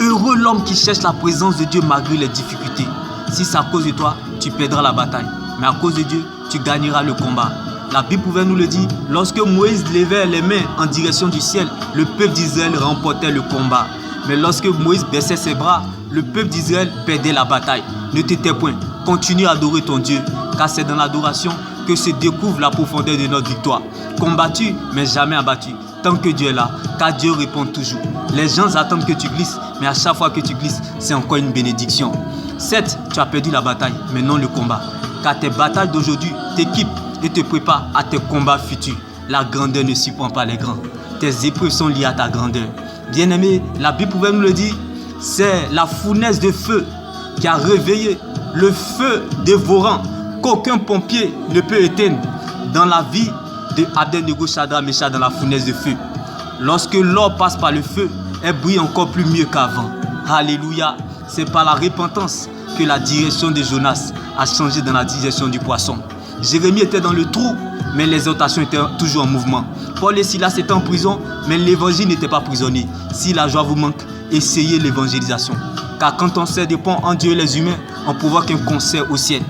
Heureux l'homme qui cherche la présence de Dieu malgré les difficultés. Si c'est à cause de toi, tu perdras la bataille. Mais à cause de Dieu, tu gagneras le combat. La Bible pouvait nous le dire. Lorsque Moïse levait les mains en direction du ciel, le peuple d'Israël remportait le combat. Mais lorsque Moïse baissait ses bras, le peuple d'Israël perdait la bataille. Ne te tais point. Continue à adorer ton Dieu. Car c'est dans l'adoration que se découvre la profondeur de notre victoire. Combattu, mais jamais abattu. Tant que Dieu est là, car Dieu répond toujours. Les gens attendent que tu glisses, mais à chaque fois que tu glisses, c'est encore une bénédiction. Certes, tu as perdu la bataille, mais non le combat. Car tes batailles d'aujourd'hui t'équipent et te préparent à tes combats futurs. La grandeur ne surprend pas les grands. Tes épreuves sont liées à ta grandeur. Bien-aimé, la Bible pouvait nous le dire, c'est la fournaise de feu qui a réveillé le feu dévorant qu'aucun pompier ne peut éteindre dans la vie de Abednego, Shadrach, Meshach dans la fournaise de feu. Lorsque l'or passe par le feu, elle brille encore plus mieux qu'avant. Alléluia. C'est par la repentance que la direction de Jonas a changé dans la direction du poisson. Jérémie était dans le trou, mais l'exhortation était toujours en mouvement. Paul et Silas étaient en prison, mais l'évangile n'était pas prisonnier. Si la joie vous manque, essayez l'évangélisation. Car quand on sert des ponts en Dieu et les humains, on provoque un concert au ciel.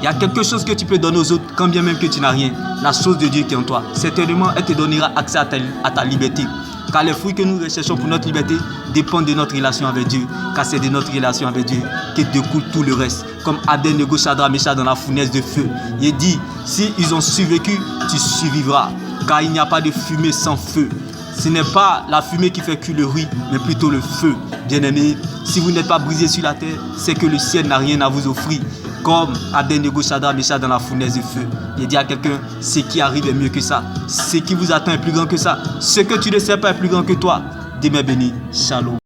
Il y a quelque chose que tu peux donner aux autres, quand bien même que tu n'as rien. La chose de Dieu qui est en toi. Certainement, elle te donnera accès à ta liberté. Car les fruits que nous recherchons pour notre liberté dépendent de notre relation avec Dieu. Car c'est de notre relation avec Dieu que découle tout le reste. Comme Abednego, Shadrach, Meshach dans la fournaise de feu. Il dit, si ils ont survécu, tu survivras. Car il n'y a pas de fumée sans feu. Ce n'est pas la fumée qui fait cuire le riz, mais plutôt le feu. Bien-aimés, si vous n'êtes pas brisé sur la terre, c'est que le ciel n'a rien à vous offrir. Comme Abednego, Shadrach, Meshach dans la fournaise de feu. Il dit à quelqu'un, ce qui arrive est mieux que ça. Ce qui vous attend est plus grand que ça. Ce que tu ne sais pas est plus grand que toi. Demain béni. Shalom.